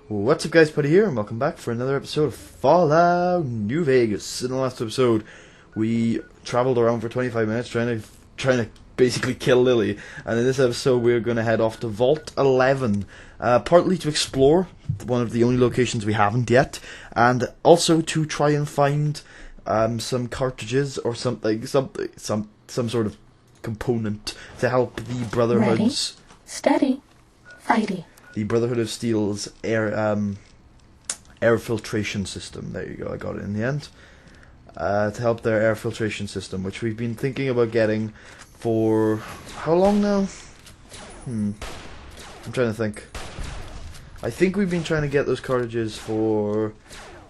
What's up guys, Putty here, and welcome back for another episode of Fallout New Vegas. In the last episode, we travelled around for 25 minutes trying to basically kill Lily, and in this episode we're going to head off to Vault 11, partly to explore one of the only locations we haven't yet, and also to try and find some cartridges or some sort of component to help the Brotherhood's... Ready, steady, fighty. The Brotherhood of Steel's air filtration system. There you go, I got it in the end. To help their air filtration system, which we've been thinking about getting for how long now? I'm trying to think. I think we've been trying to get those cartridges for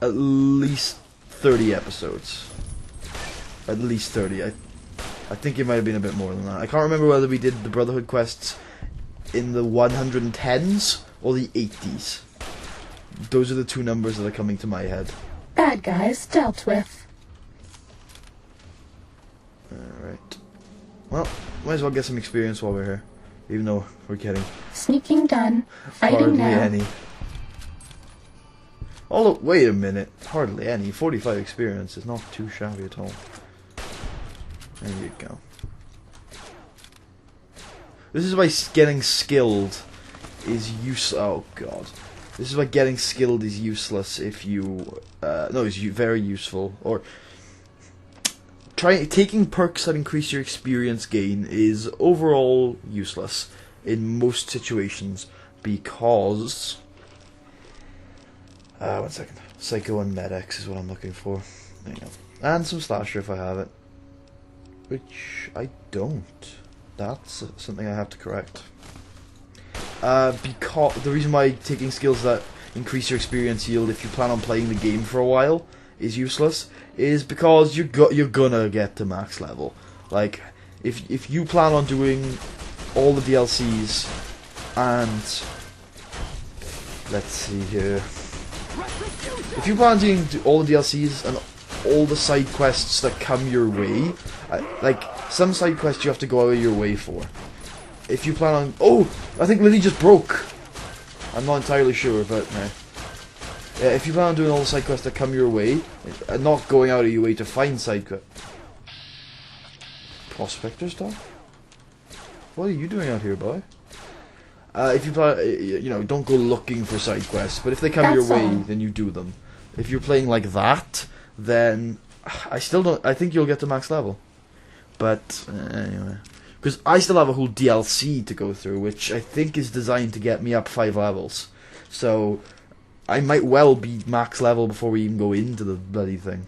at least 30 episodes. At least 30. I think it might have been a bit more than that. I can't remember whether we did the Brotherhood quests in the 110s or the 80s. Those are the two numbers that are coming to my head. Bad guys dealt with. Alright. Well, might as well get some experience while we're here. Even though we're getting Sneaking done. Fighting hardly now. any. Although, wait a minute. Hardly any. 45 experience is not too shabby at all. There you go. This is why getting skilled is oh god. This is why getting skilled is useless if you no, it's very useful. Or taking perks that increase your experience gain is overall useless in most situations because one second. Psycho and Med-X is what I'm looking for. There you go. And some slasher if I have it. Which I don't. That's something I have to correct. Because the reason why taking skills that increase your experience yield if you plan on playing the game for a while is useless is because you're gonna get to max level. Like if you plan on doing all the DLCs and let's see here. If you plan on doing all the DLCs and all the side quests that come your way, like some side quests you have to go out of your way for. If you plan on... Oh! I think Lily just broke! I'm not entirely sure, but no. Yeah, if you plan on doing all the side quests that come your way, and not going out of your way to find side quests... Prospector stuff? What are you doing out here, boy? If you plan... you know, don't go looking for side quests, but if they come your way, then you do them. If you're playing like that, then... I still don't... I think you'll get to max level. But, anyway. Because I still have a whole DLC to go through, which I think is designed to get me up 5 levels. So, I might well be max level before we even go into the bloody thing.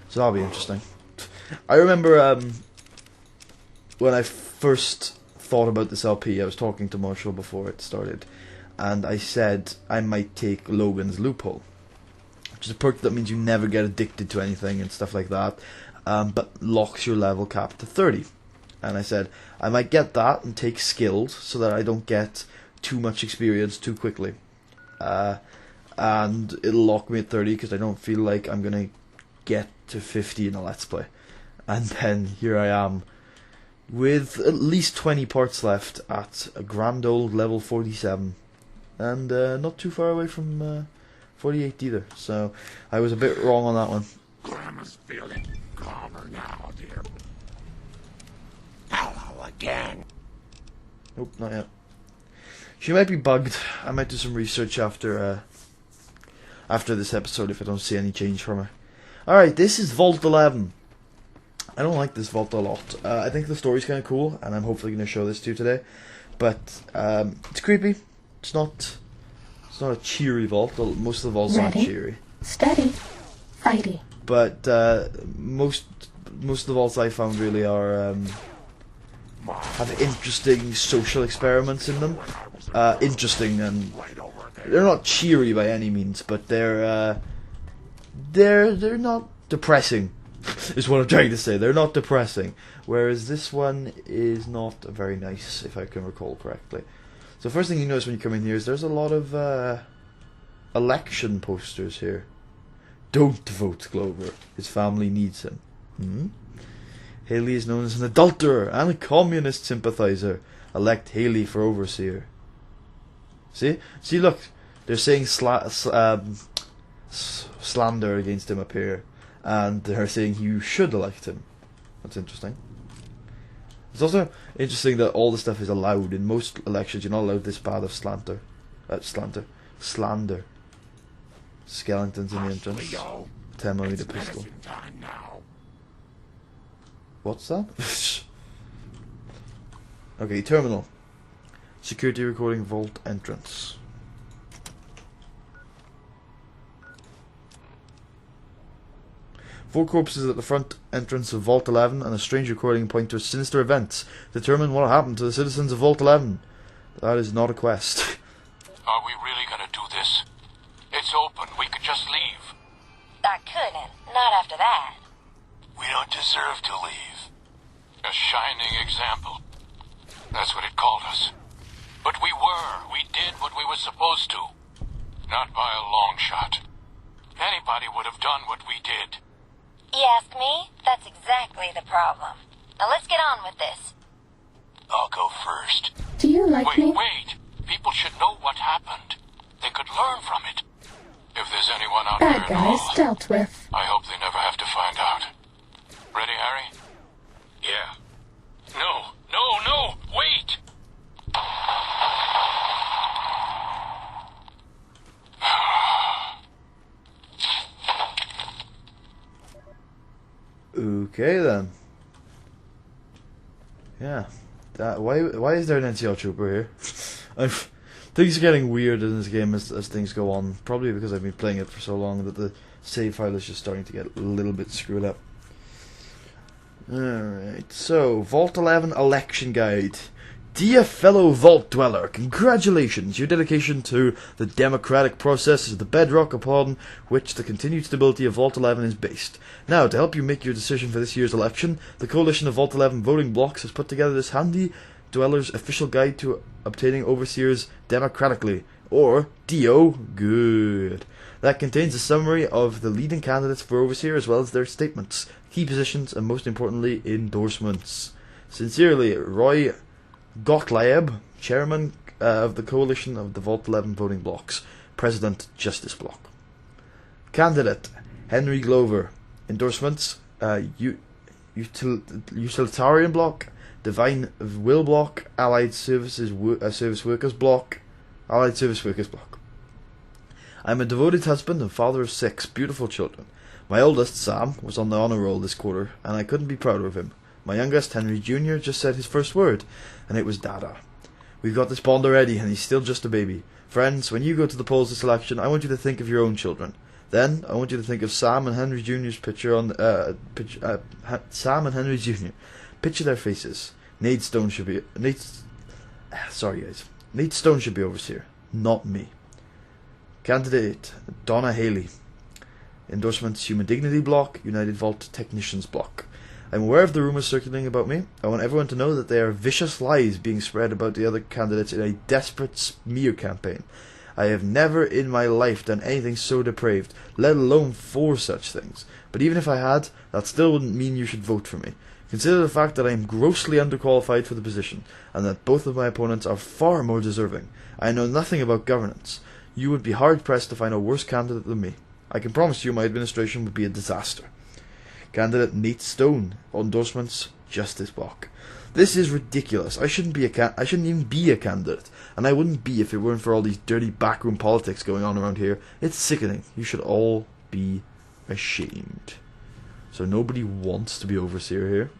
So that'll be interesting. I remember, when I first thought about this LP, I was talking to Marshall before it started. And I said I might take Logan's Loophole. Which is a perk that means you never get addicted to anything and stuff like that. But locks your level cap to 30. And I said, I might get that and take skilled so that I don't get too much experience too quickly. And it'll lock me at 30 because I don't feel like I'm going to get to 50 in a Let's Play. And then here I am with at least 20 parts left at a grand old level 47. And not too far away from 48 either. So I was a bit wrong on that one. Grandma's feeling calmer now, dear. Hello again. Nope, not yet. She might be bugged. I might do some research after this episode if I don't see any change from her. Alright, this is Vault 11. I don't like this vault a lot. I think the story's kind of cool, and I'm hopefully going to show this to you today. But it's creepy. It's not a cheery vault. Most of the vaults aren't cheery. Steady, fighty. But most of the vaults I found really are have interesting social experiments in them. Interesting, and they're not cheery by any means, but they're not depressing. Is what I'm trying to say. They're not depressing, whereas this one is not very nice, if I can recall correctly. So first thing you notice when you come in here is there's a lot of election posters here. Don't vote Glover. His family needs him. Haley is known as an adulterer and a communist sympathizer. Elect Haley for overseer. See, look. They're saying slander against him up here, and they're saying you should elect him. That's interesting. It's also interesting that all this stuff is allowed. In most elections, you're not allowed this bad of slander. Slander. Skeletons in the entrance. 10mm pistol. What's that? Okay, terminal. Security recording vault entrance. Four corpses at the front entrance of Vault 11 and a strange recording point to sinister events. Determine what happened to the citizens of Vault 11. That is not a quest. Are we really gonna do this? It's open. We could just leave. I couldn't. Not after that. We don't deserve to leave. A shining example. That's what it called us. But we were. We did what we were supposed to. Not by a long shot. Anybody would have done what we did. You ask me? That's exactly the problem. Now let's get on with this. I'll go first. Do you like me? Wait. People should know what happened. They could learn from it. If there's anyone out Bad there at guys all, dealt with. I hope they never have to find out. Ready, Harry? Yeah. No, wait! Okay then. Yeah. Why is there an NCR trooper here? Things are getting weird in this game as things go on. Probably because I've been playing it for so long that the save file is just starting to get a little bit screwed up. Alright, so Vault 11 Election Guide. Dear fellow Vault Dweller, congratulations! Your dedication to the democratic process is the bedrock upon which the continued stability of Vault 11 is based. Now, to help you make your decision for this year's election, the coalition of Vault 11 voting blocks has put together this handy Dweller's official guide to obtaining overseers democratically, or DO good. That contains a summary of the leading candidates for overseer as well as their statements, key positions, and most importantly, endorsements. Sincerely, Roy Gottlieb, Chairman of the Coalition of the Vault 11 Voting Blocks, President Justice Block. Candidate Henry Glover. Endorsements Utilitarian Block, Divine Will Block, Allied Services Service Workers Block, Allied Service Workers Block. I am a devoted husband and father of 6 beautiful children. My oldest, Sam, was on the honour roll this quarter, and I couldn't be prouder of him. My youngest, Henry Jr., just said his first word, and it was Dada. We've got this bond already, and he's still just a baby. Friends, when you go to the polls this election, I want you to think of your own children. Then, I want you to think of Sam and Henry Jr.'s picture on Sam and Henry Jr. Picture their faces. Nate Stone should be overseer, not me. Candidate Donna Haley. Endorsements Human Dignity Block, United Vault Technicians Block. I'm aware of the rumours circulating about me. I want everyone to know that they are vicious lies being spread about the other candidates in a desperate smear campaign. I have never in my life done anything so depraved, let alone 4 such things. But even if I had, that still wouldn't mean you should vote for me. Consider the fact that I am grossly underqualified for the position, and that both of my opponents are far more deserving. I know nothing about governance. You would be hard-pressed to find a worse candidate than me. I can promise you my administration would be a disaster. Candidate Nate Stone. Endorsements Justice Block. This is ridiculous. I shouldn't even be a candidate, and I wouldn't be if it weren't for all these dirty backroom politics going on around here. It's sickening. You should all be ashamed. So nobody wants to be overseer here.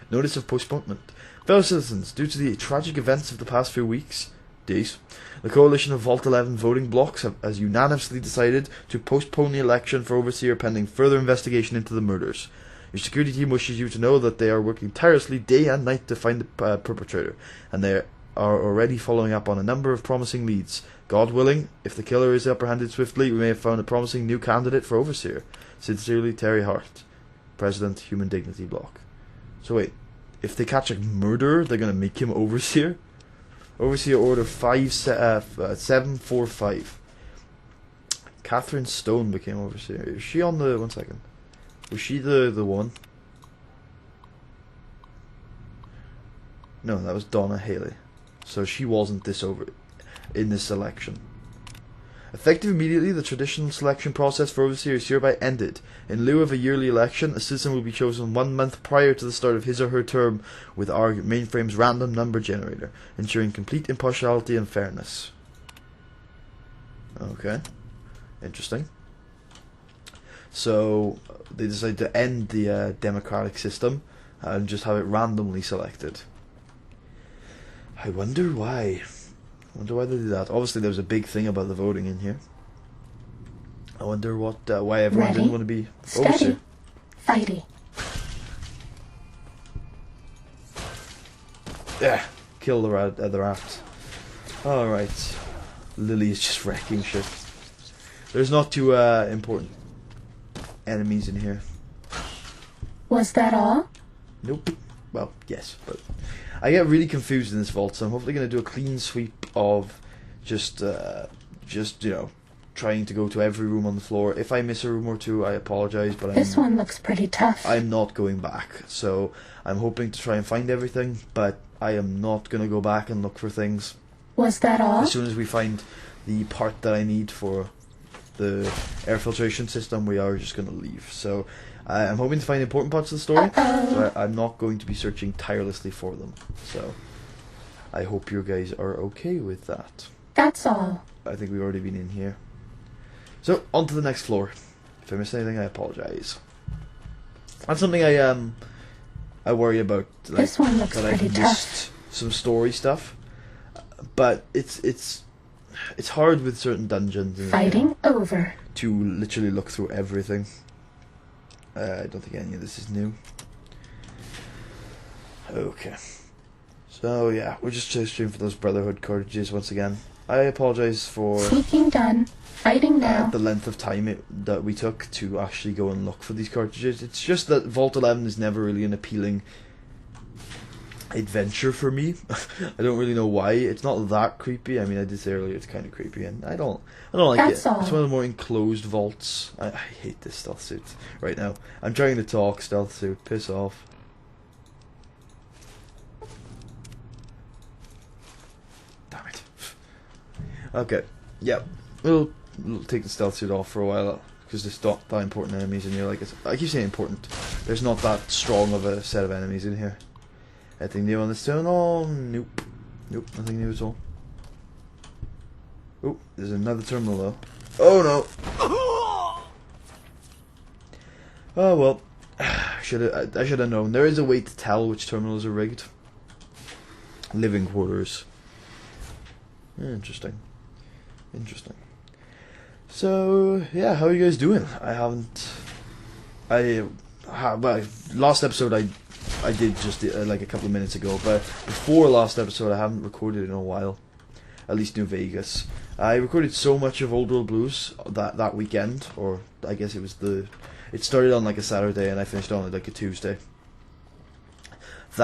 Notice of postponement. Fellow citizens, due to the tragic events of the past few days, the coalition of Vault 11 voting blocks has unanimously decided to postpone the election for overseer pending further investigation into the murders. Your security team wishes you to know that they are working tirelessly day and night to find the perpetrator, and they are already following up on a number of promising leads. God willing, if the killer is apprehended swiftly, we may have found a promising new candidate for overseer. Sincerely, Terry Hart, President, Human Dignity Block. So wait, if they catch a murderer, they're going to make him overseer? Overseer Order 745. Catherine Stone became overseer. Is she on the... 1 second. Was she the one? No, that was Donna Haley. So she wasn't in this election. Effective immediately, the traditional selection process for Overseer is hereby ended. In lieu of a yearly election, a citizen will be chosen 1 month prior to the start of his or her term with our mainframe's random number generator, ensuring complete impartiality and fairness. Okay. Interesting. So, they decided to end the democratic system and just have it randomly selected. I wonder why. I wonder why they did that. Obviously, there was a big thing about the voting in here. I wonder what why everyone Ready, didn't want to be steady, Overseer. fighty. Yeah, kill the rats. Alright. Lily is just wrecking shit. There's not too important enemies in here. Was that all? Nope. Well, yes, but I get really confused in this vault, so I'm hopefully going to do a clean sweep of just you know, trying to go to every room on the floor. If I miss a room or two, I apologize, but This one looks pretty tough. I'm not going back. So I'm hoping to try and find everything, but I am not going to go back and look for things. Was that all? As soon as we find the part that I need for the air filtration system, we are just going to leave. So I'm hoping to find important parts of the story, but I'm not going to be searching tirelessly for them. So I hope you guys are okay with that. That's all. I think we've already been in here. So on to the next floor. If I missed anything, I apologize. That's something I worry about. Like, This one looks that I pretty missed some story stuff, but it's hard with certain dungeons and Fighting over. to literally look through everything. I don't think any of this is new. Okay. So yeah, we're just streaming for those Brotherhood cartridges once again. I apologize for Sneaking done. Fighting now. the length of time that we took to actually go and look for these cartridges. It's just that Vault 11 is never really an appealing adventure for me. I don't really know why. It's not that creepy. I mean, I did say earlier it's kind of creepy, and I don't like That's it. all. It's one of the more enclosed vaults. I hate this stealth suit right now. I'm trying to talk, stealth suit. Piss off. Damn it. Okay. Yeah. We'll take the stealth suit off for a while because there's not that important enemies in here. Like I keep saying important. There's not that strong of a set of enemies in here. Anything new on this stone? Oh, nope. Nope, nothing new at all. Oh, there's another terminal though. Oh no! Oh well. I should have known. There is a way to tell which terminals are rigged. Living quarters. Interesting. Interesting. So, yeah, how are you guys doing? Well, last episode I did just like a couple of minutes ago, but before last episode I haven't recorded in a while, at least New Vegas. I recorded so much of Old World Blues that weekend, or I guess it started on like a Saturday and I finished on like a Tuesday. It's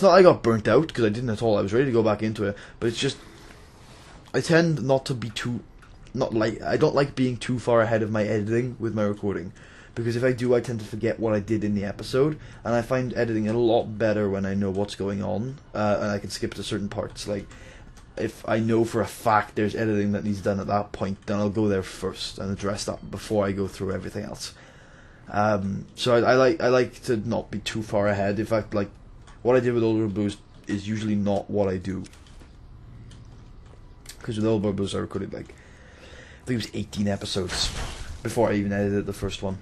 not like I got burnt out, because I didn't at all. I was ready to go back into it, but it's just I tend not to be I don't like being too far ahead of my editing with my recording, because if I do, I tend to forget what I did in the episode, and I find editing a lot better when I know what's going on, and I can skip to certain parts. Like, if I know for a fact there's editing that needs done at that point, then I'll go there first and address that before I go through everything else. So I like to not be too far ahead. In fact, like, what I did with Old World Blues is usually not what I do, because with Old World Blues I recorded like, I think it was 18 episodes before I even edited the first one.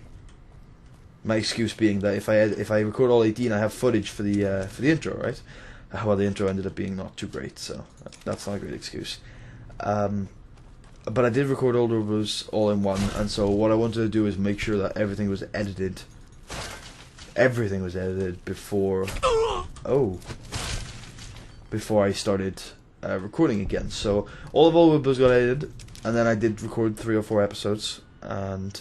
My excuse being that if I record all 18, I have footage for the intro, right? Well, the intro ended up being not too great, so that's not a great excuse. But I did record Old World Blues all in one, and so what I wanted to do is make sure that everything was edited. Everything was edited before I started recording again. So all of Old World Blues got edited, and then I did record 3 or 4 episodes. And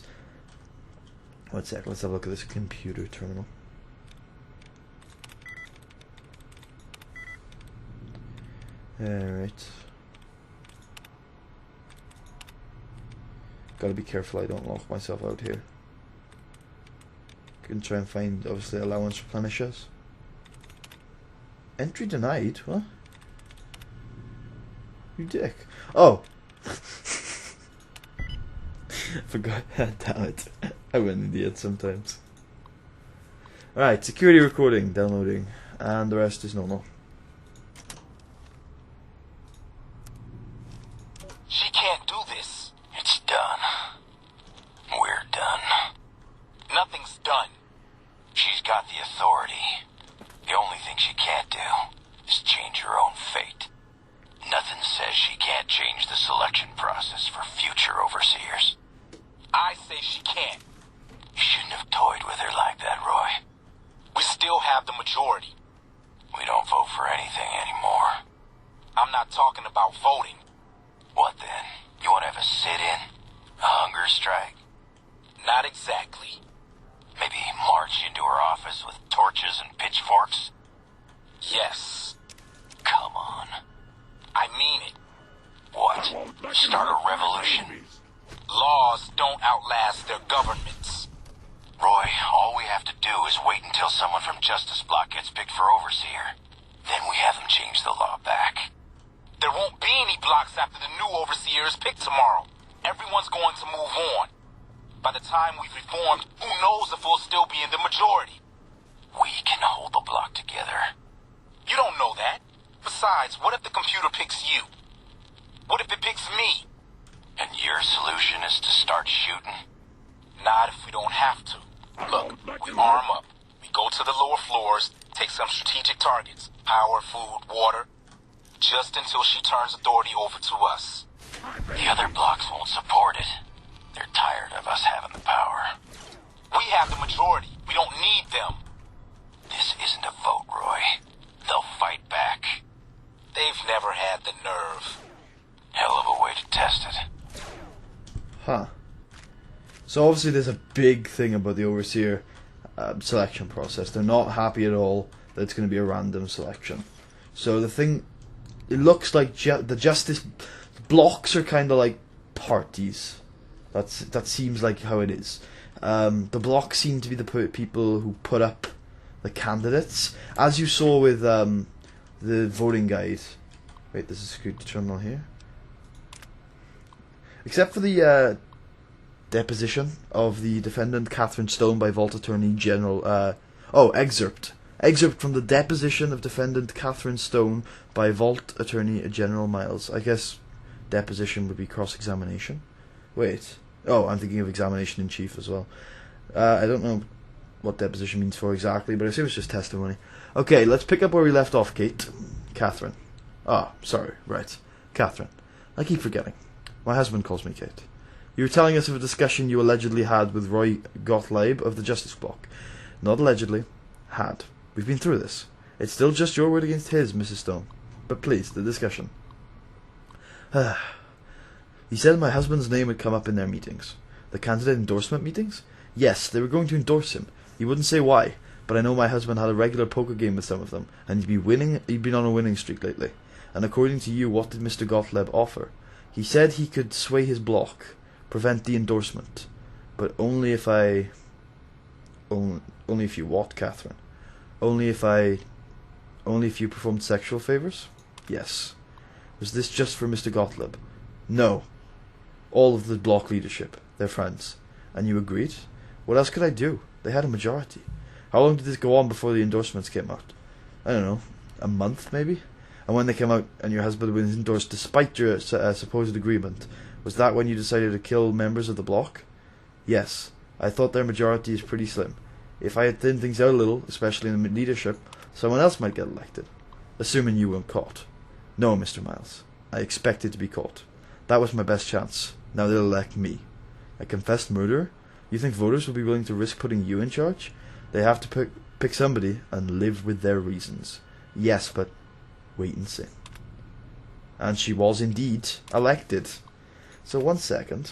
one sec, let's have a look at this computer terminal. Alright. Gotta be careful I don't lock myself out here. Can try and find, obviously, allowance replenishes. Entry denied? What? You dick. Oh! Forgot. Damn it. I'm an idiot sometimes. Alright, security recording, downloading. And the rest is normal. She can't do this. It's done. We're done. Nothing's done. She's got the authority. The only thing she can't do is change her own fate. Nothing says she can't change the selection process for future overseers. I say she can't. You shouldn't have toyed with her like that, Roy. We still have the majority. We don't vote for anything anymore. I'm not talking about voting. What then? You want to have a sit-in? A hunger strike? Not exactly. Maybe march into her office with torches and pitchforks? Yes. Come on. I mean it. What? Start a revolution? Laws don't outlast their governments. Roy, all we have to do is wait until someone from Justice Block gets picked for overseer. Then we have them change the law back. There won't be any blocks after the new overseer is picked tomorrow. Everyone's going to move on. By the time we've reformed, who knows if we'll still be in the majority? We can hold the block together. You don't know that. Besides, what if the computer picks you? What if it picks me? And your solution is to start shooting? Not if we don't have to. Look, we arm up. We go to the lower floors, take some strategic targets. Power, food, water. Just until she turns authority over to us. The other blocks won't support it. They're tired of us having the power. We have the majority. We don't need them. This isn't a vote, Roy. They'll fight back. They've never had the nerve. Hell of a way to test it. Huh. So obviously there's a big thing about the Overseer selection process. They're not happy at all that it's going to be a random selection. So the thing, it looks like the Justice blocks are kind of like parties. That seems like how it is. The blocks seem to be the people who put up the candidates, as you saw with the voting guide. Wait, there's a security terminal here. Except for the deposition of the defendant Catherine Stone by Vault Attorney General. Excerpt from the deposition of defendant Catherine Stone by Vault Attorney General Miles. I guess deposition would be cross-examination. Wait. Oh, I'm thinking of examination in chief as well. I don't know what deposition means for exactly, but I assume it's just testimony. Okay, let's pick up where we left off, Kate. Catherine. Sorry, right. Catherine. I keep forgetting. My husband calls me Kate. You were telling us of a discussion you allegedly had with Roy Gottlieb of the Justice Block. Not allegedly. Had. We've been through this. It's still just your word against his, Mrs. Stone. But please, the discussion. He said my husband's name would come up in their meetings. The candidate endorsement meetings? Yes, they were going to endorse him. He wouldn't say why, but I know my husband had a regular poker game with some of them, and he'd been on a winning streak lately. And according to you, what did Mr. Gottlieb offer? He said he could sway his block, prevent the endorsement. But only if you what, Catherine? Only if you performed sexual favours? Yes. Was this just for Mr. Gottlieb? No. All of the block leadership. They're friends. And you agreed? What else could I do? They had a majority. How long did this go on before the endorsements came out? I don't know. A month, maybe? And when they came out and your husband was endorsed despite your supposed agreement, was that when you decided to kill members of the block? Yes. I thought their majority is pretty slim. If I had thinned things out a little, especially in the leadership, someone else might get elected. Assuming you weren't caught. No, Mr. Miles. I expected to be caught. That was my best chance. Now they'll elect me. A confessed murderer? You think voters will be willing to risk putting you in charge? They have to pick somebody and live with their reasons. Yes, but wait and see. And she was indeed elected. So 1 second.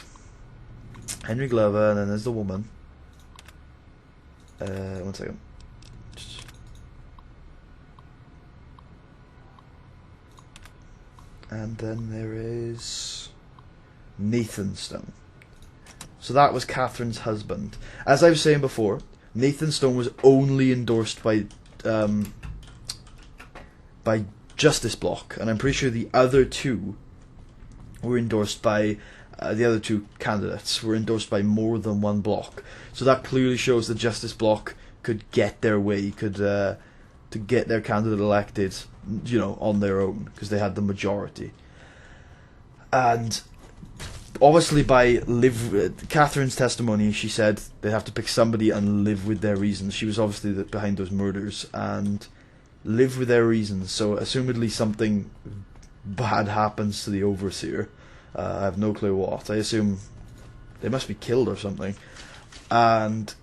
Henry Glover, and then there's the woman. 1 second. And then there is Nathan Stone. So that was Catherine's husband. As I was saying before, Nathan Stone was only endorsed by Justice Block, and I'm pretty sure the other two were endorsed by the other two candidates were endorsed by more than one bloc. So that clearly shows the Justice Bloc could get their way, could to get their candidate elected, you know, on their own, because they had the majority. And obviously by Catherine's testimony, she said they have to pick somebody and live with their reasons. She was obviously behind those murders, and live with their reasons. So assumedly something bad happens to the Overseer. I have no clue what. I assume they must be killed or something. And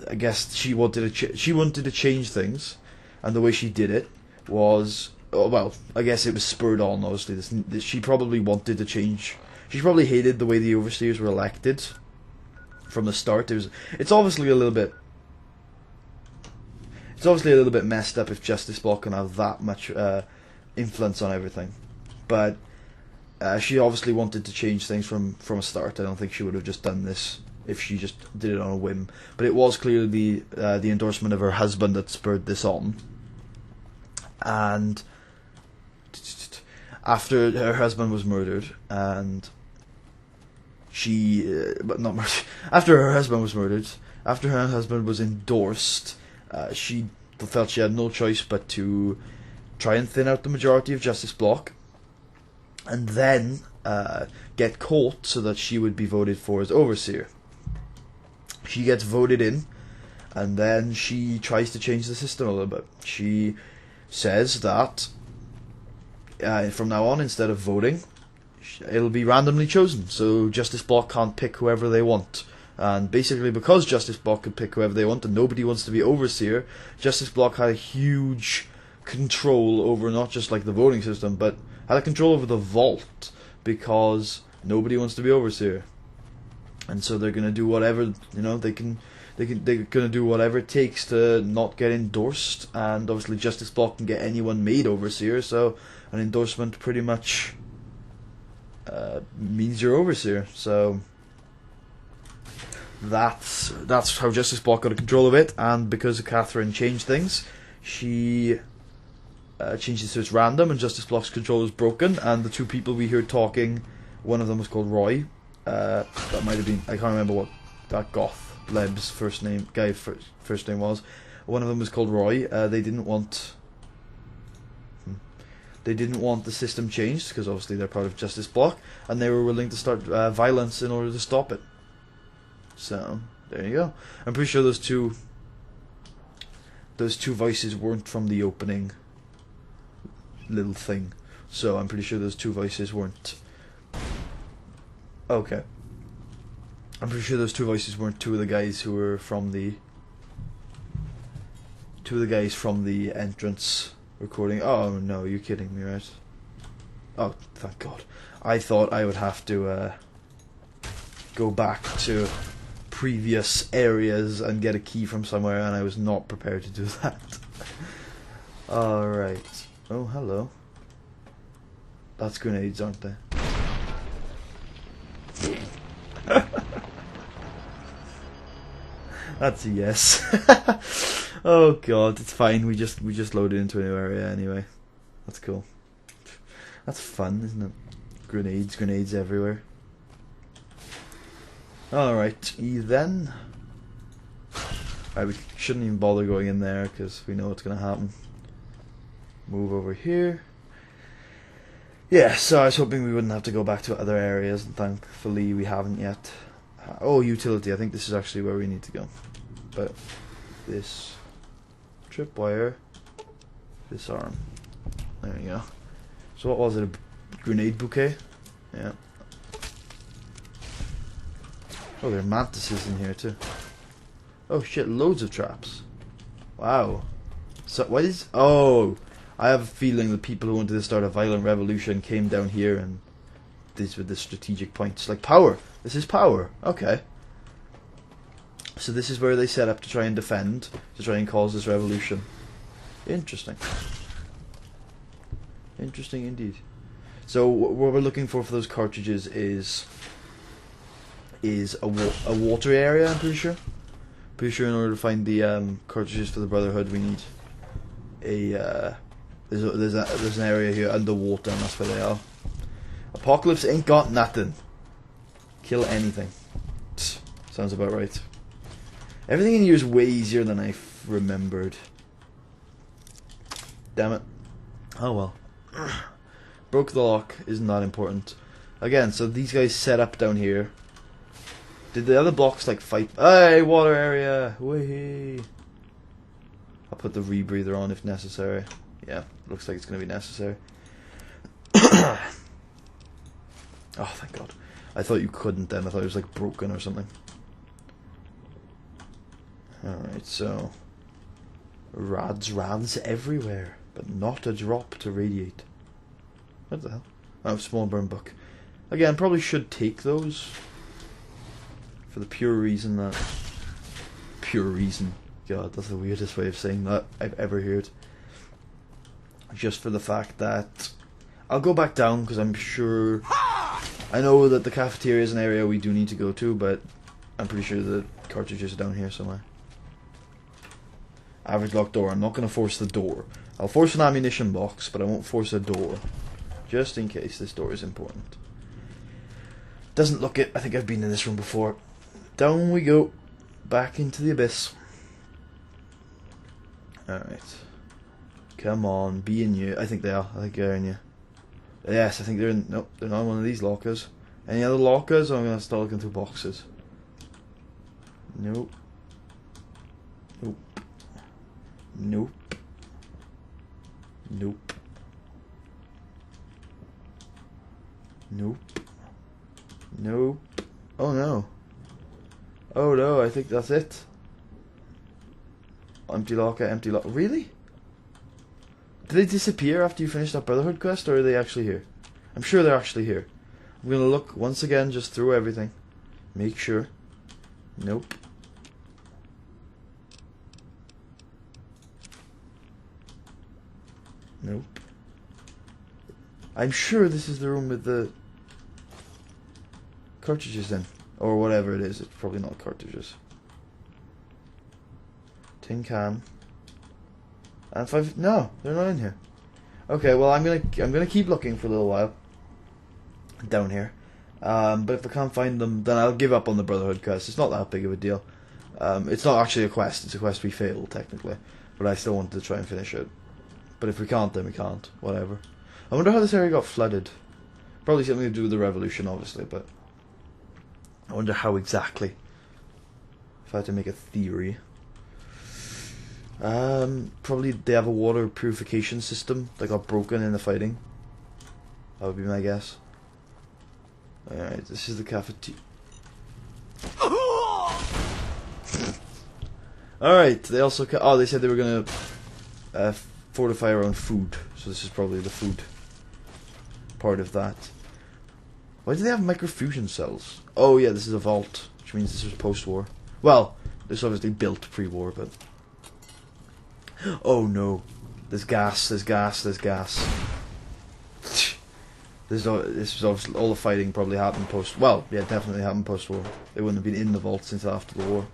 I guess she wanted to change things, and the way she did it was, well, I guess it was spurred on. Obviously, she probably wanted to change. She probably hated the way the Overseers were elected from the start. It's obviously a little bit messed up if Justice Bloc can have that much influence on everything, but she obviously wanted to change things from a start. I don't think she would have just done this if she just did it on a whim. But it was clearly the endorsement of her husband that spurred this on. And after her husband was murdered, and after her husband was endorsed, she felt she had no choice but to try and thin out the majority of Justice Bloc, and then get caught so that she would be voted for as Overseer. She gets voted in, and then she tries to change the system a little bit. She says that from now on, instead of voting, it'll be randomly chosen, so Justice Bloc can't pick whoever they want. And basically, because Justice Bloc can pick whoever they want and nobody wants to be Overseer, Justice Bloc had a huge control over not just like the voting system, but had a control over the vault, because nobody wants to be Overseer. And so they're gonna do whatever, you know, they're gonna do whatever it takes to not get endorsed. And obviously Justice Bloc can get anyone made Overseer, so an endorsement pretty much means you're Overseer. So that's how Justice Bloc got a control of it. And because Catherine changed things, she changed it so it's random, and Justice Bloc's control was broken. And the two people we heard talking, one of them was called Roy. That might have been, I can't remember what that goth pleb's first name was. One of them was called Roy. They didn't want the system changed, because obviously they're part of Justice Bloc, and they were willing to start violence in order to stop it. So there you go. I'm pretty sure those two voices weren't from the opening little thing. So I'm pretty sure those two voices weren't. Okay. I'm pretty sure those two voices weren't two of the guys who were from the entrance recording. Oh no, you're kidding me, right? Oh, thank God. I thought I would have to go back to previous areas and get a key from somewhere, and I was not prepared to do that. Alright. Oh, hello. That's grenades, aren't they? That's a yes. Oh God, it's fine. We just loaded into a new area anyway. That's cool. That's fun, isn't it? Grenades everywhere. Alright, then. Alright, we shouldn't even bother going in there because we know what's going to happen. Move over here. Yeah, so I was hoping we wouldn't have to go back to other areas, and thankfully we haven't yet. Oh, utility. I think this is actually where we need to go. But this tripwire, disarm. There we go. So what was it? A grenade bouquet? Yeah. Oh, there are mantises in here too. Oh shit, loads of traps. Wow. So what is... Oh, I have a feeling the people who wanted to start a violent revolution came down here, and these were the strategic points. Like power. This is power. Okay. So this is where they set up to try and defend, to try and cause this revolution. Interesting. Interesting indeed. So what we're looking for those cartridges is a water area, I'm pretty sure. Pretty sure in order to find the cartridges for the Brotherhood, we need a there's an area here underwater, and that's where they are. Apocalypse ain't got nothing. Kill anything. Tch, sounds about right. Everything in here is way easier than I remembered. Damn it. Oh well. Broke the lock. Isn't that important? Again, so these guys set up down here. Did the other blocks like fight? Hey, water area! Wee! I'll put the rebreather on if necessary. Yeah, looks like it's going to be necessary. Oh, thank God. I thought you couldn't then. I thought it was like broken or something. Alright, so... Rads everywhere, but not a drop to radiate. What the hell? Oh, small burn book. Again, probably should take those. For the pure reason that... Pure reason. God, that's the weirdest way of saying that I've ever heard. Just for the fact that... I'll go back down, because I'm sure... I know that the cafeteria is an area we do need to go to, but I'm pretty sure the cartridges are down here somewhere. Average locked door. I'm not going to force the door. I'll force an ammunition box, but I won't force a door. Just in case this door is important. Doesn't look it. I think I've been in this room before. Down we go. Back into the abyss. Alright. Come on, be in you. I think they are. I think they're in you. Yes, I think they're in... Nope, they're not in one of these lockers. Any other lockers? Or I'm going to start looking through boxes. Nope. Nope. Nope. Nope. Nope. Nope. Oh no. Oh no, I think that's it. Empty locker, empty locker. Really? Did they disappear after you finish that Brotherhood quest, or are they actually here? I'm sure they're actually here. I'm gonna look once again just through everything. Make sure. Nope. Nope. I'm sure this is the room with the cartridges in. Or whatever it is. It's probably not cartridges. Tin can. And 5... No, they're not in here. Okay, well I'm gonna keep looking for a little while. Down here. But if I can't find them, then I'll give up on the Brotherhood quest. It's not that big of a deal. It's not actually a quest. It's a quest we failed, technically. But I still wanted to try and finish it. But if we can't, then we can't. Whatever. I wonder how this area got flooded. Probably something to do with the revolution, obviously, but... I wonder how exactly. If I had to make a theory. Probably they have a water purification system that got broken in the fighting. That would be my guess. Alright, this is the cafeteria. Alright, they also... Oh, they said they were gonna... fortify our own food, so this is probably the food part of that. Why do they have microfusion cells? Oh yeah, this is a vault, which means this was post-war. Well, this obviously built pre-war, but... Oh no, there's gas, there's gas, there's gas. This was obviously, all the fighting probably happened post... Well, yeah, definitely happened post-war. They wouldn't have been in the vault since after the war.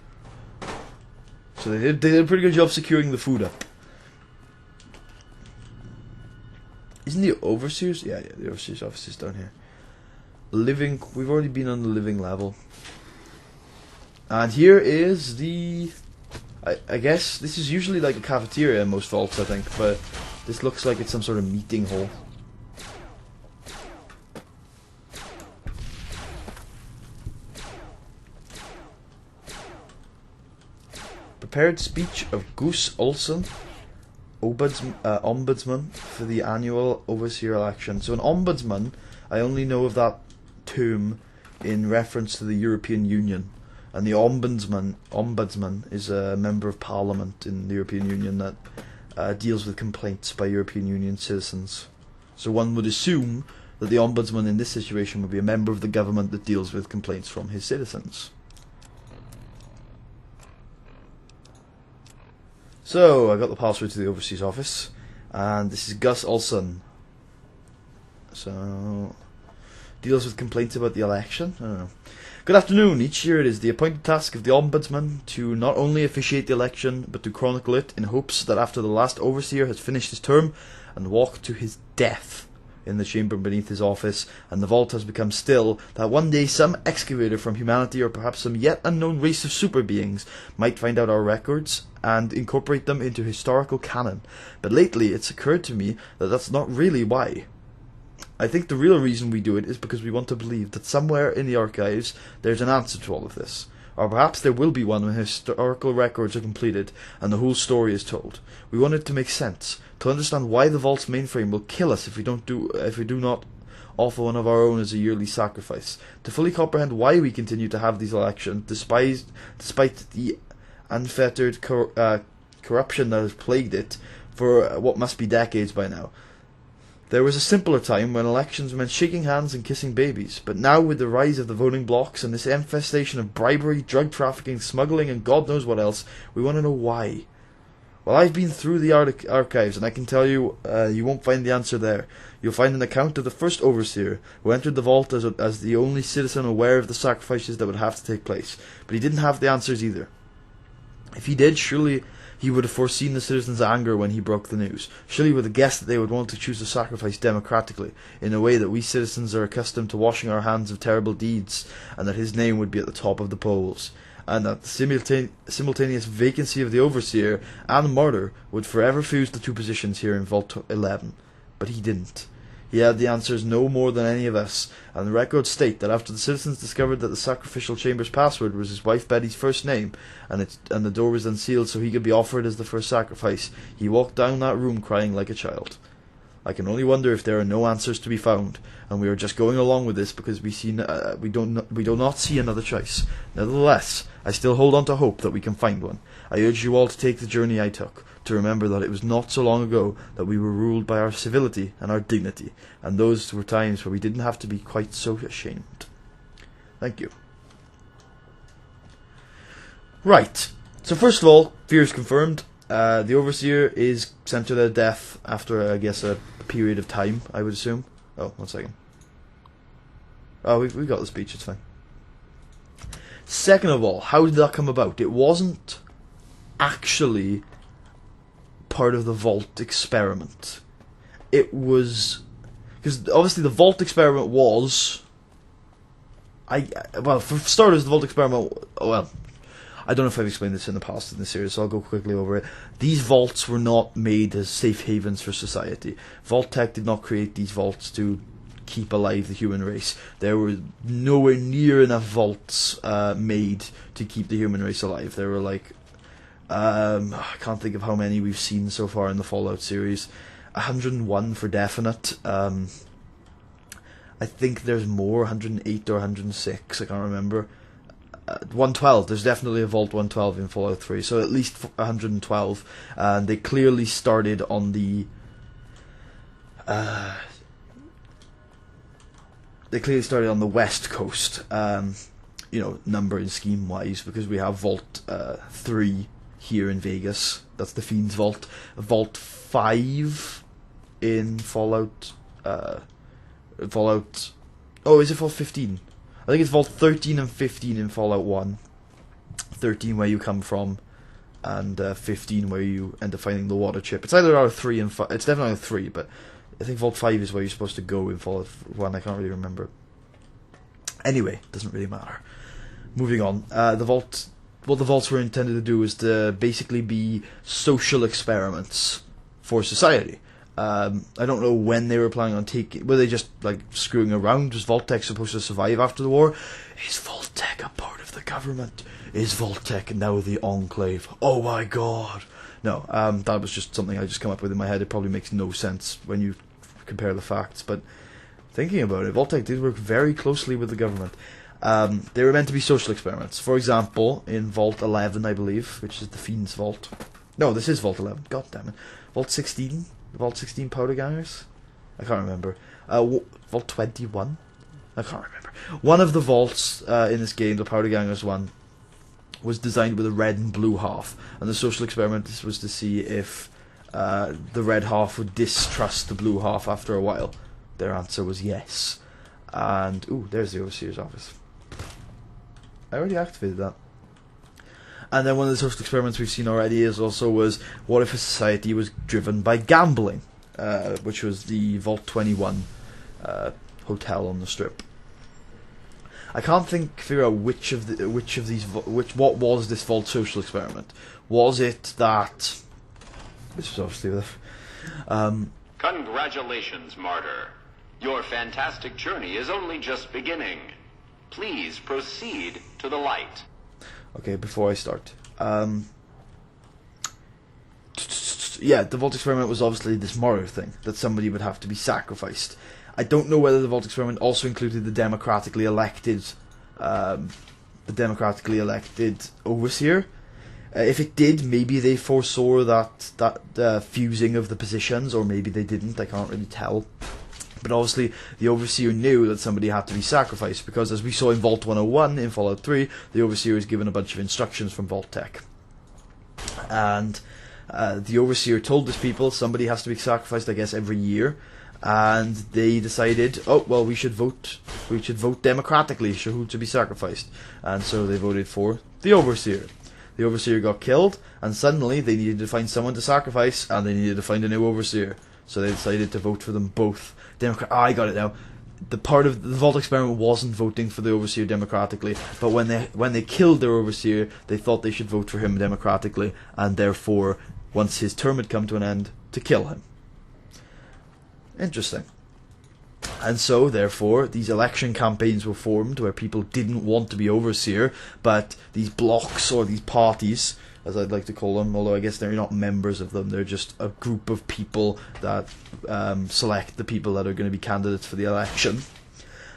So they did a pretty good job securing the food up. Isn't the overseers? Yeah, the overseers office is down here. Living. We've already been on the living level. And here is the... I guess this is usually like a cafeteria in most vaults, I think, but this looks like it's some sort of meeting hall. Prepared speech of Gus Olsen, ombudsman for the annual overseer election. So an ombudsman, I only know of that term in reference to the European Union, and the ombudsman is a member of parliament in the European Union that deals with complaints by European Union citizens. So one would assume that the ombudsman in this situation would be a member of the government that deals with complaints from his citizens. So, I got the password to the overseas office, and this is Gus Olsen. So, deals with complaints about the election? I don't know. Good afternoon. Each year it is the appointed task of the Ombudsman to not only officiate the election, but to chronicle it in hopes that after the last overseer has finished his term and walked to his death, in the chamber beneath his office, and the vault has become still, that one day some excavator from humanity, or perhaps some yet unknown race of super beings, might find out our records and incorporate them into historical canon. But lately it's occurred to me that that's not really why. I think the real reason we do it is because we want to believe that somewhere in the archives there's an answer to all of this. Or perhaps there will be one when historical records are completed and the whole story is told. We want it to make sense, to understand why the vault's mainframe will kill us if we do not offer one of our own as a yearly sacrifice, to fully comprehend why we continue to have these elections despite the unfettered corruption that has plagued it for what must be decades by now. There was a simpler time when elections meant shaking hands and kissing babies, but now with the rise of the voting blocks and this infestation of bribery, drug trafficking, smuggling and God knows what else, we want to know why. Well, I've been through the archives and I can tell you, you won't find the answer there. You'll find an account of the first overseer, who entered the vault as the only citizen aware of the sacrifices that would have to take place, but he didn't have the answers either. If he did, surely he would have foreseen the citizens' anger when he broke the news. Surely he would have guessed that they would want to choose a sacrifice democratically, in a way that we citizens are accustomed to washing our hands of terrible deeds, and that his name would be at the top of the polls, and that the simultaneous vacancy of the overseer and murder would forever fuse the two positions here in Vault 11. But he didn't. He had the answers no more than any of us, and the records state that after the citizens discovered that the sacrificial chamber's password was his wife Betty's first name, and the door was unsealed so he could be offered as the first sacrifice, he walked down that room crying like a child. I can only wonder if there are no answers to be found, and we are just going along with this because we do not see another choice. Nevertheless, I still hold on to hope that we can find one. I urge you all to take the journey I took, to remember that it was not so long ago that we were ruled by our civility and our dignity, and those were times where we didn't have to be quite so ashamed. Thank you. Right, so first of all, fear is confirmed. The Overseer is sent to their death after, I guess, a period of time, I would assume. Oh, 1 second. Oh, we've got the speech, it's fine. Second of all, how did that come about? It wasn't actually part of the Vault experiment. It was... because obviously the Vault experiment was... well, for starters, the Vault experiment... well, I don't know if I've explained this in the past in the series, so I'll go quickly over it. These vaults were not made as safe havens for society. Vault-Tec did not create these vaults to keep alive the human race. There were nowhere near enough vaults made to keep the human race alive. There were like... I can't think of how many we've seen so far in the Fallout series. 101 for definite. I think there's more, 108 or 106, I can't remember. 112, there's definitely a Vault 112 in Fallout 3, so at least 112. And they clearly started on the... West Coast, numbering scheme-wise, because we have Vault 3 here in Vegas. That's the Fiend's Vault. Vault 5 in Fallout... Oh, is it Vault 15? I think it's Vault 13 and 15 in Fallout 1. 13 where you come from, and 15 where you end up finding the water chip. It's either out of 3 and 5. It's definitely out of 3, but I think Vault 5 is where you're supposed to go in Fallout 1. I can't really remember. Anyway, doesn't really matter. Moving on. What the vaults were intended to do was to basically be social experiments for society. I don't know when they were planning on taking... were they just, screwing around? Was Vault-Tec supposed to survive after the war? Is Vault-Tec a part of the government? Is Vault-Tec now the Enclave? Oh my god! No, that was just something I just come up with in my head. It probably makes no sense when you compare the facts, but thinking about it, Vault-Tec did work very closely with the government. They were meant to be social experiments. For example, in Vault 11, I believe, which is the Fiend's Vault. No, this is Vault 11. God damn it. Vault 16? Vault 16 Powder Gangers? I can't remember. Vault 21? I can't remember. One of the vaults in this game, the Powder Gangers one, was designed with a red and blue half. And the social experiment was to see if the red half would distrust the blue half after a while. Their answer was yes. And, ooh, there's the Overseer's office. I already activated that. And then one of the social experiments we've seen already was what if a society was driven by gambling? which was the Vault 21 hotel on the Strip. I can't figure out what was this Vault social experiment. Was it that? Which was obviously the. Congratulations, Martyr. Your fantastic journey is only just beginning. Please proceed to the light. Okay, before I start. Yeah, the Vault experiment was obviously this Morrow thing, that somebody would have to be sacrificed. I don't know whether the Vault experiment also included the democratically elected overseer. If it did, maybe they foresaw that fusing of the positions, or maybe they didn't. I can't really tell. But obviously, the overseer knew that somebody had to be sacrificed, because as we saw in Vault 101 in Fallout 3, the overseer is given a bunch of instructions from Vault Tech, and the overseer told his people somebody has to be sacrificed, I guess, every year. And they decided, oh well, we should vote democratically for who to be sacrificed, and so they voted for the overseer. The overseer got killed, and suddenly they needed to find someone to sacrifice, and they needed to find a new overseer. So they decided to vote for them both. I got it now. The part of the Vault experiment wasn't voting for the overseer democratically, but when they killed their overseer, they thought they should vote for him democratically, and therefore, once his term had come to an end, to kill him. Interesting. And so, therefore, these election campaigns were formed where people didn't want to be overseer, but these blocks, or these parties, as I'd like to call them, although I guess they're not members of them, they're just a group of people that select the people that are going to be candidates for the election.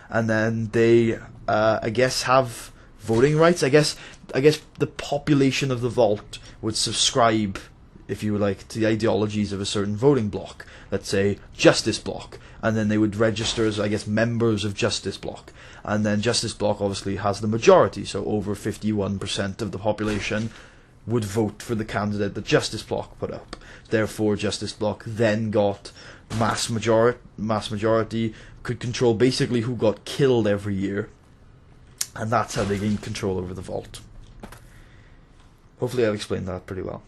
And then they, I guess, have voting rights. I guess the population of the Vault would subscribe, if you like, to the ideologies of a certain voting bloc. Let's say Justice Bloc, and then they would register as, I guess, members of Justice Bloc. And then Justice Bloc obviously has the majority, so over 51% of the population would vote for the candidate that Justice Bloc put up. Therefore, Justice Bloc then got mass majority, could control basically who got killed every year, and that's how they gained control over the Vault. Hopefully I've explained that pretty well.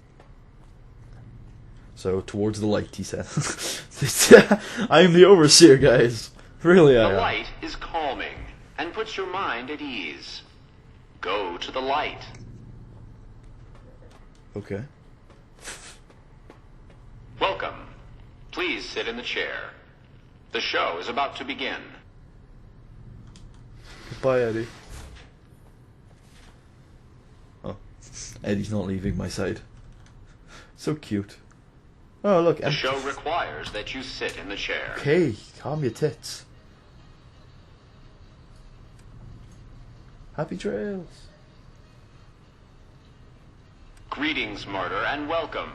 So, towards the light, he said. I am the overseer, guys. Really, I am. The light is calming and puts your mind at ease. Go to the light. Okay. Welcome. Please sit in the chair. The show is about to begin. Goodbye, Eddie. Oh, Eddie's not leaving my side. So cute. Oh, look. The show requires that you sit in the chair. Okay, calm your tits. Happy trails. Greetings, Martyr, and welcome.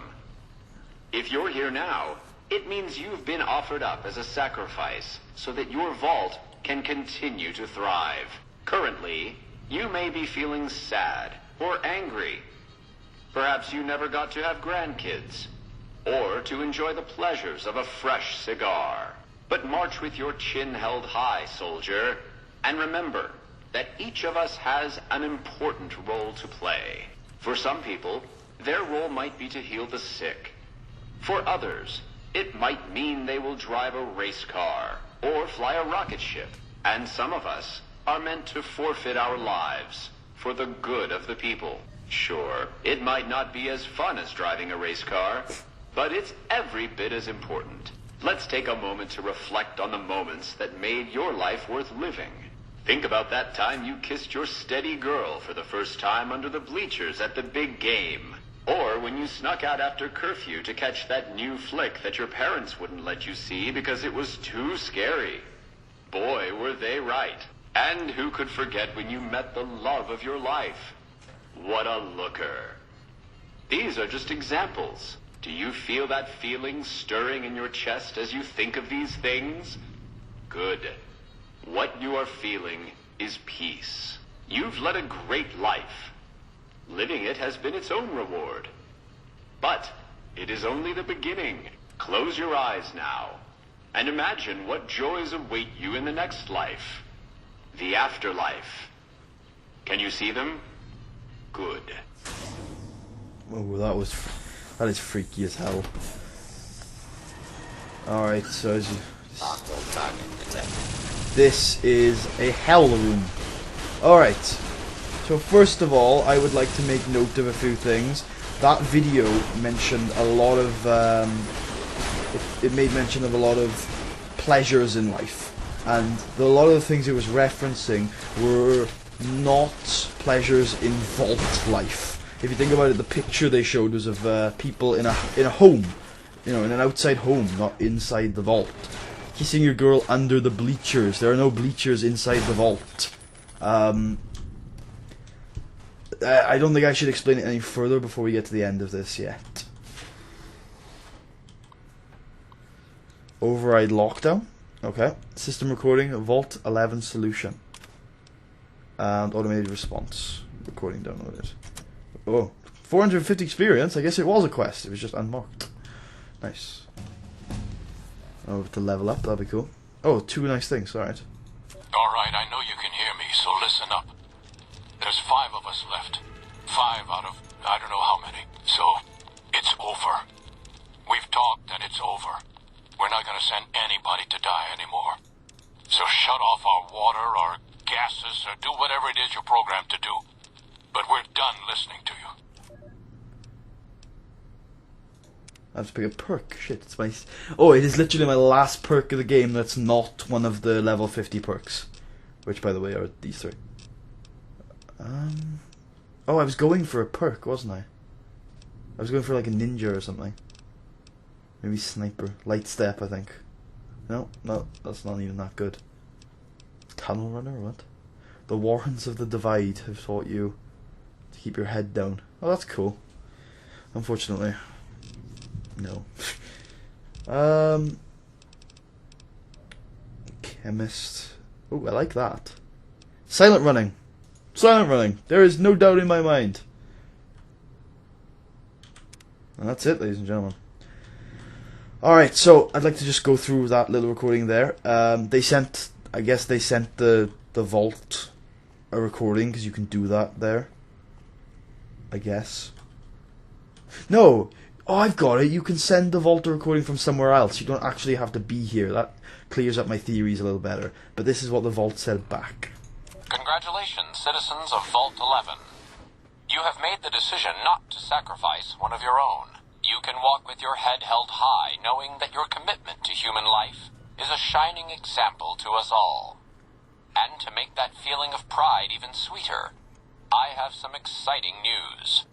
If you're here now, it means you've been offered up as a sacrifice so that your vault can continue to thrive. Currently, you may be feeling sad or angry. Perhaps you never got to have grandkids, or to enjoy the pleasures of a fresh cigar. But march with your chin held high, soldier, and remember that each of us has an important role to play. For some people, their role might be to heal the sick. For others, it might mean they will drive a race car or fly a rocket ship. And some of us are meant to forfeit our lives for the good of the people. Sure, it might not be as fun as driving a race car, but it's every bit as important. Let's take a moment to reflect on the moments that made your life worth living. Think about that time you kissed your steady girl for the first time under the bleachers at the big game. Or when you snuck out after curfew to catch that new flick that your parents wouldn't let you see because it was too scary. Boy, were they right. And who could forget when you met the love of your life? What a looker. These are just examples. Do you feel that feeling stirring in your chest as you think of these things? Good. What you are feeling is peace. You've led a great life. Living it has been its own reward. But it is only the beginning. Close your eyes now, and imagine what joys await you in the next life. The afterlife. Can you see them? Good. Oh, that is freaky as hell. Alright, so as you... This is a hell room. Alright, so first of all, I would like to make note of a few things. That video mentioned a lot of... it made mention of a lot of pleasures in life. And a lot of the things it was referencing were not pleasures in vault life. If you think about it, the picture they showed was of people in a home. You know, in an outside home, not inside the vault. Kissing your girl under the bleachers. There are no bleachers inside the vault. I don't think I should explain it any further before we get to the end of this yet. Override lockdown. Okay. System recording, Vault 11 solution. And automated response. Recording downloaded. Oh, 450 experience. I guess it was a quest. It was just unmarked. Nice. Over to level up, that'll be cool. Oh, 2 nice things, alright. Alright, I know you can hear me, so listen up. There's 5 of us left. 5 out of I don't know how many. So, it's over. We've talked and it's over. We're not gonna send anybody to die anymore. So shut off our water, our gases, or do whatever it is you're programmed to do. But we're done listening to you. I have to pick a perk. Shit, it's my... Oh, it is literally my last perk of the game that's not one of the level 50 perks. Which, by the way, are these 3. Oh, I was going for a perk, wasn't I? I was going for like a ninja or something. Maybe sniper. Light step, I think. No, that's not even that good. Tunnel runner, or what? The Warrens of the Divide have taught you to keep your head down. Oh, that's cool. Unfortunately... No. Chemist. Oh, I like that. Silent running. Silent running. There is no doubt in my mind. And that's it, ladies and gentlemen. Alright, so I'd like to just go through that little recording there. They sent, I guess they sent the vault a recording, because you can do that there. I guess. No! Oh, I've got it. You can send the vault a recording from somewhere else. You don't actually have to be here. That clears up my theories a little better. But this is what the vault said back. Congratulations, citizens of Vault 11. You have made the decision not to sacrifice one of your own. You can walk with your head held high, knowing that your commitment to human life is a shining example to us all. And to make that feeling of pride even sweeter, I have some exciting news.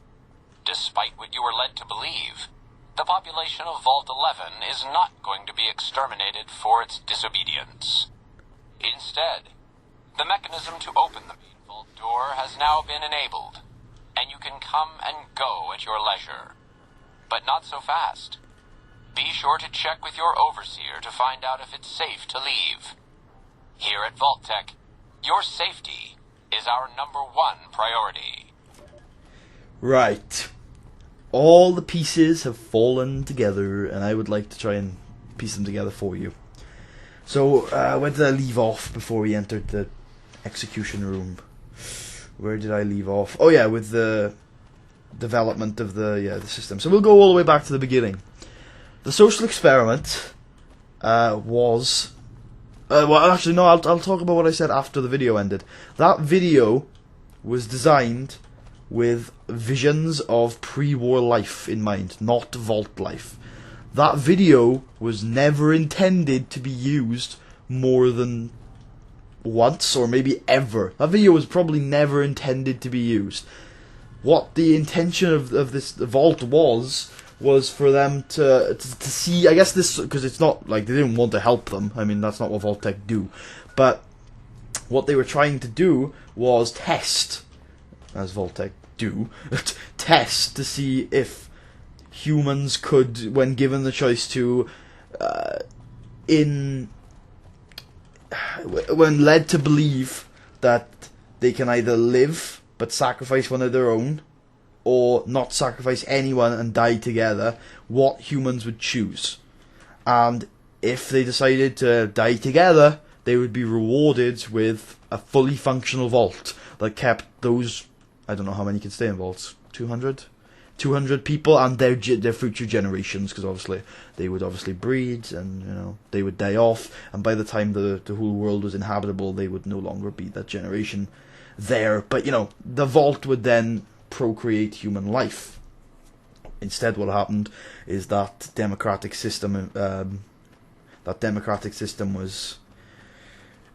Despite what you were led to believe, the population of Vault 11 is not going to be exterminated for its disobedience. Instead, the mechanism to open the main vault door has now been enabled, and you can come and go at your leisure. But not so fast. Be sure to check with your overseer to find out if it's safe to leave. Here at Vault-Tec, your safety is our #1 priority. Right. All the pieces have fallen together, and I would like to try and piece them together for you. So, where did I leave off before we entered the execution room? Where did I leave off? Oh yeah, with the development of the system. So we'll go all the way back to the beginning. The social experiment was... well, actually, no, I'll talk about what I said after the video ended. That video was designed with visions of pre-war life in mind, not vault life. That video was never intended to be used more than once, or maybe ever. That video was probably never intended to be used. What the intention of this vault was for them to see, I guess this, because it's not like they didn't want to help them, I mean that's not what Vault-Tec do, but what they were trying to do was test, as Vault-Tec do, test to see if humans could, when given the choice to, when led to believe that they can either live but sacrifice one of their own, or not sacrifice anyone and die together, what humans would choose. And if they decided to die together, they would be rewarded with a fully functional vault that kept those, I don't know how many can stay in vaults, 200? 200 people and their future generations, because obviously they would obviously breed, and you know they would die off, and by the time the whole world was inhabitable, they would no longer be that generation there. But you know, the vault would then procreate human life. Instead, what happened is that democratic system was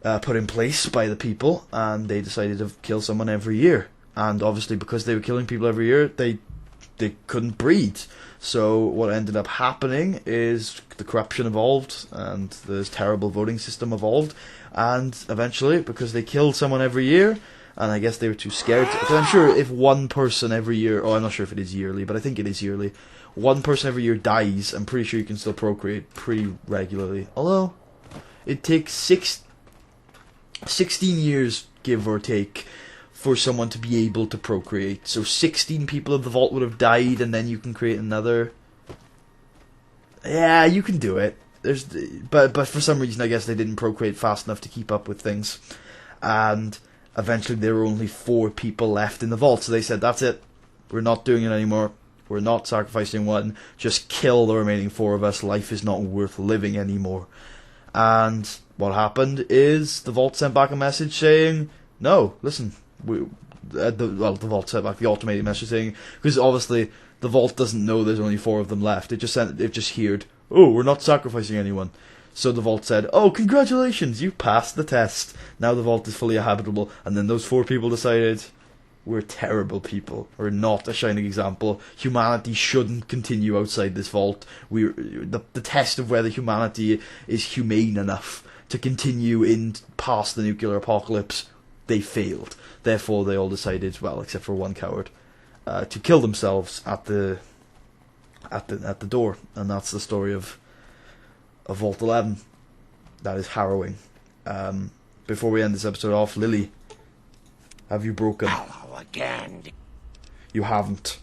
put in place by the people, and they decided to kill someone every year. And obviously, because they were killing people every year, they couldn't breed. So what ended up happening is the corruption evolved, and this terrible voting system evolved, and eventually, because they killed someone every year, and I guess they were too scared. Because I'm sure if one person every year, I'm not sure if it is yearly, but I think it is yearly. One person every year dies, I'm pretty sure you can still procreate pretty regularly. Although, it takes 16 years, give or take, for someone to be able to procreate. So 16 people of the vault would have died, and then you can create another. Yeah, you can do it. But for some reason, I guess they didn't procreate fast enough to keep up with things. And eventually there were only 4 people left in the vault, so they said, that's it, we're not doing it anymore, we're not sacrificing one, just kill the remaining 4 of us, life is not worth living anymore. And what happened is the vault sent back a message saying, no, listen, the vault sent back the automated message saying, because obviously the vault doesn't know there's only 4 of them left, it just heard, oh, we're not sacrificing anyone. So the vault said, oh, congratulations, you passed the test. Now the vault is fully habitable. And then those 4 people decided, we're terrible people. We're not a shining example. Humanity shouldn't continue outside this vault. The test of whether humanity is humane enough to continue in past the nuclear apocalypse, they failed. Therefore, they all decided, well, except for one coward, to kill themselves at the door. And that's the story of Vault 11. That is harrowing. Before we end this episode off, Lily, have you broken? Hello again. You haven't.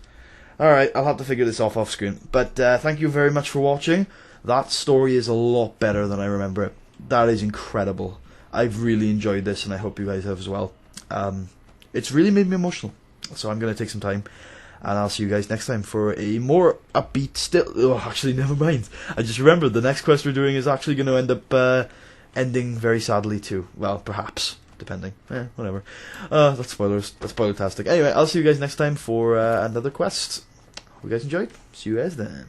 Alright, I'll have to figure this off screen. But thank you very much for watching. That story is a lot better than I remember it. That is incredible. I've really enjoyed this, and I hope you guys have as well. It's really made me emotional. So I'm going to take some time, and I'll see you guys next time for a more upbeat actually, never mind. I just remembered the next quest we're doing is actually going to end up ending very sadly too. Well, perhaps, depending. Whatever. That's spoilers. That's spoiler-tastic. Anyway, I'll see you guys next time for another quest. Hope you guys enjoyed. See you guys then.